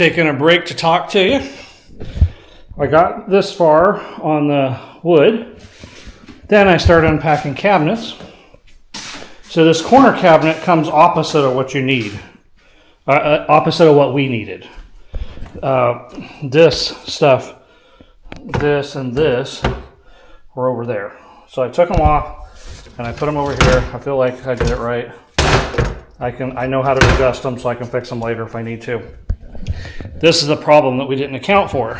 Taking a break to talk to you. I got this far on the wood. Then I started unpacking cabinets. So this corner cabinet comes opposite of what you need. Opposite of what we needed. This stuff, this and this were over there. So I took them off and I put them over here. I feel like I did it right. I know how to adjust them so I can fix them later if I need to. This is the problem that we didn't account for.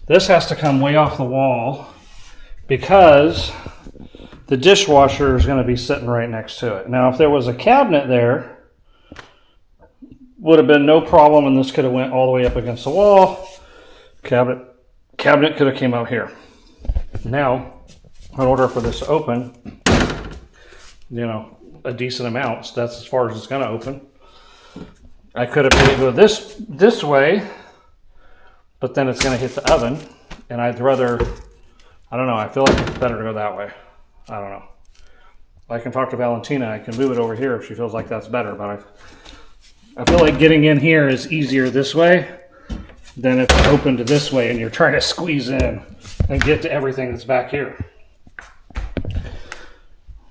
This has to come way off the wall because the dishwasher is going to be sitting right next to it. Now, if there was a cabinet there, would have been no problem, and this could have went all the way up against the wall. Cabinet could have came out here. Now, in order for this to open, a decent amount, so that's as far as it's going to open. I could have made it go this way, but then it's going to hit the oven, and I'd rather, I don't know, I feel like it's better to go that way. I don't know. I can talk to Valentina. I can move it over here if she feels like that's better, but I feel like getting in here is easier this way than if it's opened this way and you're trying to squeeze in and get to everything that's back here.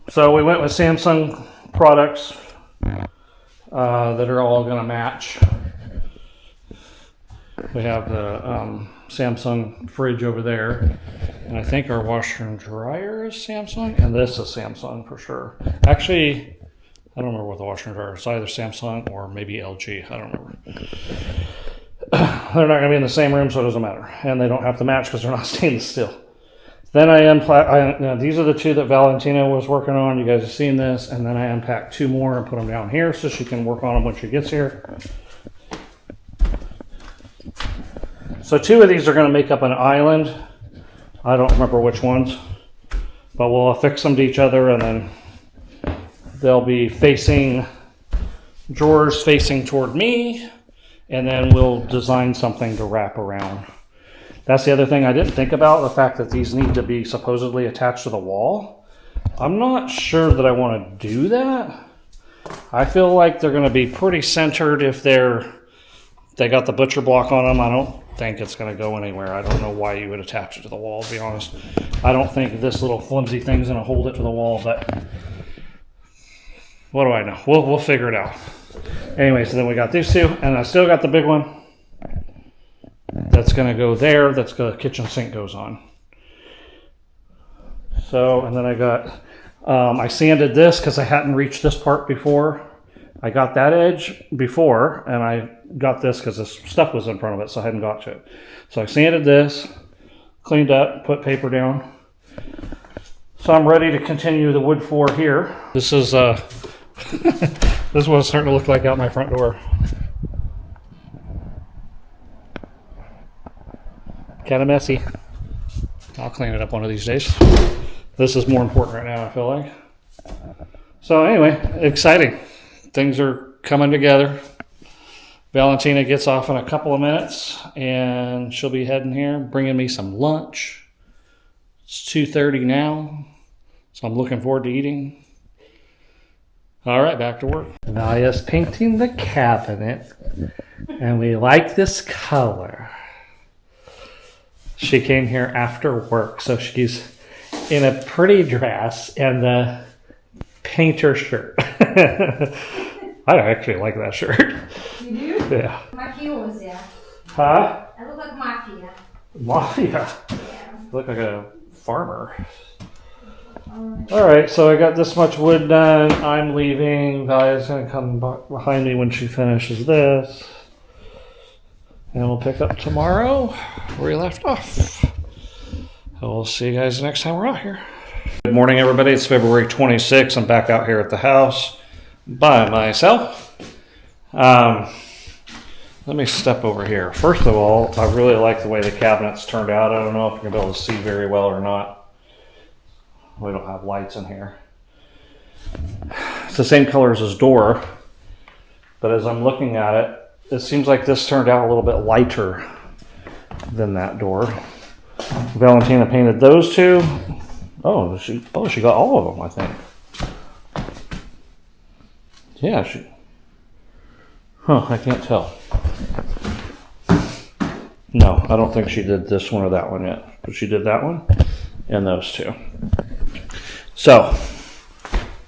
So we went with Samsung products that are all going to match. We have the Samsung fridge over there, and I think our washer and dryer is Samsung, and this is Samsung for sure. Actually, I don't remember what the washer and dryer is. It's either Samsung or maybe LG. I don't remember. They're not going to be in the same room, so it doesn't matter. And they don't have to match because they're not stainless steel. Then these are the two that Valentina was working on. You guys have seen this. And then I unpacked two more and put them down here so she can work on them when she gets here. So two of these are going to make up an island. I don't remember which ones. But we'll affix them to each other, and then they'll be facing, drawers facing toward me. And then we'll design something to wrap around. That's the other thing I didn't think about, the fact that these need to be supposedly attached to the wall. I'm not sure that I want to do that. I feel like they're going to be pretty centered if they got the butcher block on them. I don't think it's going to go anywhere. I don't know why you would attach it to the wall, to be honest. I don't think this little flimsy thing's going to hold it to the wall, but what do I know? We'll figure it out. Anyway, so then we got these two, and I still got the big one. That's going to go there. That's the kitchen sink goes on. So, and then I got, I sanded this because I hadn't reached this part before. I got that edge before, and I got this because this stuff was in front of it, so I hadn't got to it. So I sanded this, cleaned up, put paper down. So I'm ready to continue the wood floor here. This is, this is what it's starting to look like out my front door. Kind of messy. I'll clean it up one of these days. This is more important right now, I feel like. So anyway, exciting. Things are coming together. Valentina gets off in a couple of minutes, and she'll be heading here, bringing me some lunch. It's 2:30 now, so I'm looking forward to eating. All right, back to work. Nalia's painting the cabinet, and we like this color. She came here after work, so she's in a pretty dress and the painter shirt. I actually like that shirt. You do? Yeah. Mafiosa. Huh? I look like mafia. Mafia? Yeah. You look like a farmer. All right, so I got this much wood done. I'm leaving. Valia's going to come behind me when she finishes this. And we'll pick up tomorrow where we left off. We'll see you guys next time we're out here. Good morning, everybody. It's February 26th. I'm back out here at the house by myself. Let me step over here. First of all, I really like the way the cabinets turned out. I don't know if you're going to be able to see very well or not. We don't have lights in here. It's the same color as his door, but as I'm looking at it, it seems like this turned out a little bit lighter than that door. Valentina painted those two. Oh, she got all of them, I think. Yeah, I can't tell. No, I don't think she did this one or that one yet. But she did that one and those two. So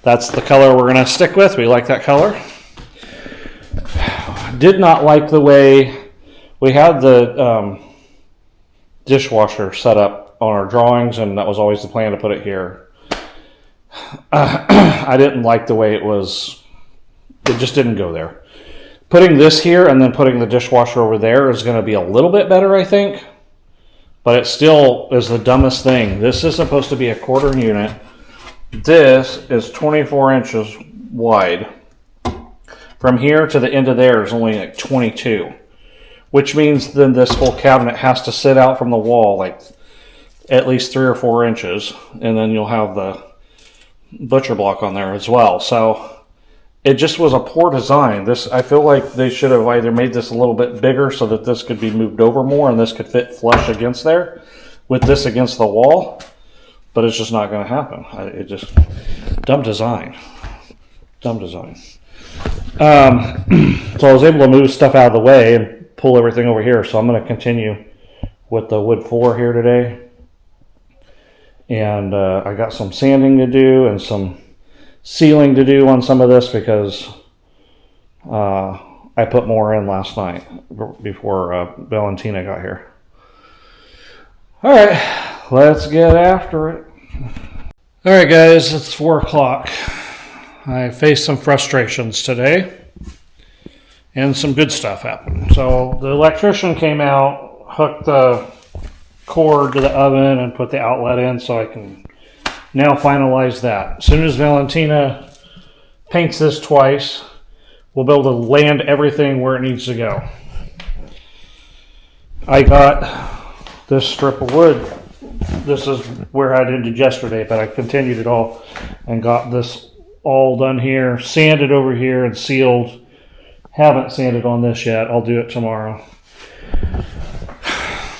that's the color we're going to stick with. We like that color. Did not like the way we had the dishwasher set up on our drawings, and that was always the plan to put it here. I didn't like the way it was. It just didn't go there. Putting this here and then putting the dishwasher over there is going to be a little bit better, I think. But it still is the dumbest thing. This is supposed to be a quarter unit. This is 24 inches wide. From here to the end of there is only like 22. Which means then this whole cabinet has to sit out from the wall like at least 3 or 4 inches. And then you'll have the butcher block on there as well. So it just was a poor design. This, I feel like they should have either made this a little bit bigger so that this could be moved over more and this could fit flush against there with this against the wall. But it's just not going to happen. It just, dumb design. Dumb design. So I was able to move stuff out of the way and pull everything over here. So I'm going to continue with the wood floor here today. And I got some sanding to do and some sealing to do on some of this because I put more in last night before Valentina got here. All right, let's get after it. All right, guys, it's 4 o'clock. I faced some frustrations today and some good stuff happened. So the electrician came out, hooked the cord to the oven and put the outlet in so I can now finalize that. As soon as Valentina paints this twice, we'll be able to land everything where it needs to go. I got this strip of wood. This is where I did yesterday, but I continued it all and got this all done here, sanded over here and sealed. Haven't sanded on this yet. I'll do it tomorrow.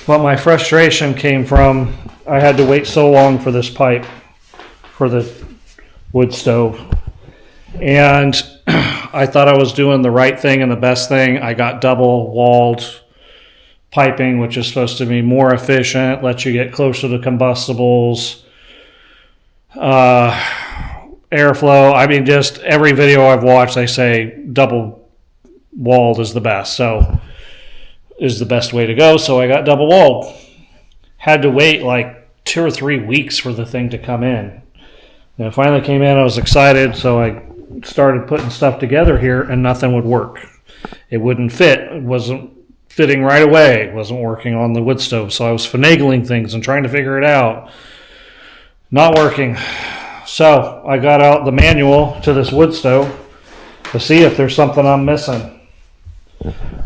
But my frustration came from I had to wait so long for this pipe for the wood stove. And I thought I was doing the right thing and the best thing. I got double walled piping, which is supposed to be more efficient, lets you get closer to combustibles, airflow. I mean, just every video I've watched, they say double walled is the best. So is the best way to go. So I got double walled. Had to wait like 2 or 3 weeks for the thing to come in. And it finally came in. I was excited. So I started putting stuff together here and nothing would work. It wouldn't fit. It wasn't fitting right away. It wasn't working on the wood stove. So I was finagling things and trying to figure it out. Not working. So I got out the manual to this wood stove to see if there's something I'm missing.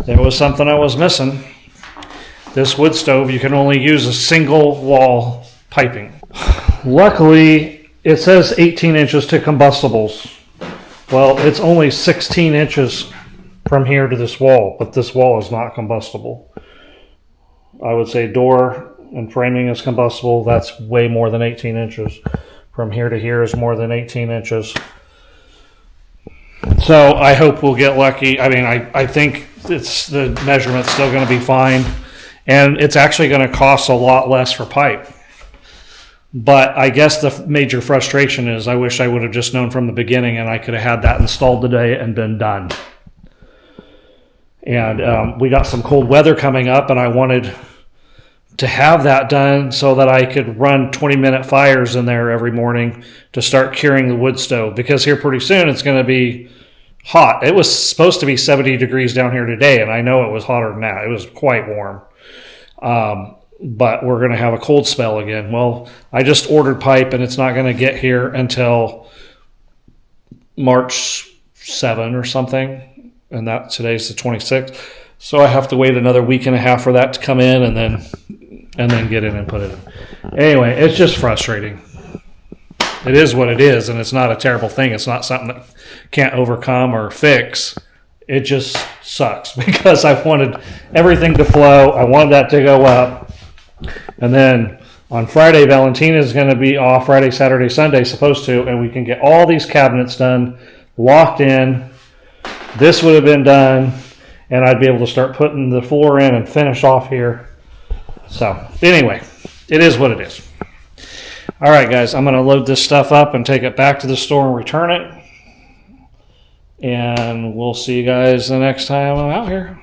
There was something I was missing. This wood stove, you can only use a single wall piping. Luckily, it says 18 inches to combustibles. Well, it's only 16 inches from here to this wall, but this wall is not combustible. I would say door and framing is combustible. That's way more than 18 inches. From here to here is more than 18 inches. So I hope we'll get lucky. I mean, I think the measurement's still going to be fine. And it's actually going to cost a lot less for pipe. But I guess the major frustration is I wish I would have just known from the beginning and I could have had that installed today and been done. And we got some cold weather coming up and I wanted to have that done so that I could run 20-minute fires in there every morning to start curing the wood stove. Because here pretty soon it's going to be hot. It was supposed to be 70 degrees down here today, and I know it was hotter than that. It was quite warm. But we're going to have a cold spell again. Well, I just ordered pipe, and it's not going to get here until March 7 or something. And that today's the 26th. So I have to wait another week and a half for that to come in and then get in and put it in. Anyway, it's just frustrating. It is what it is, and it's not a terrible thing. It's not something that can't overcome or fix. It just sucks because I wanted everything to flow. I wanted that to go up. And then on Friday, Valentina is going to be off Friday, Saturday, Sunday, supposed to, and we can get all these cabinets done, locked in. This would have been done, and I'd be able to start putting the floor in and finish off here So anyway, it is what it is. All right, guys, I'm going to load this stuff up and take it back to the store and return it. And we'll see you guys the next time I'm out here.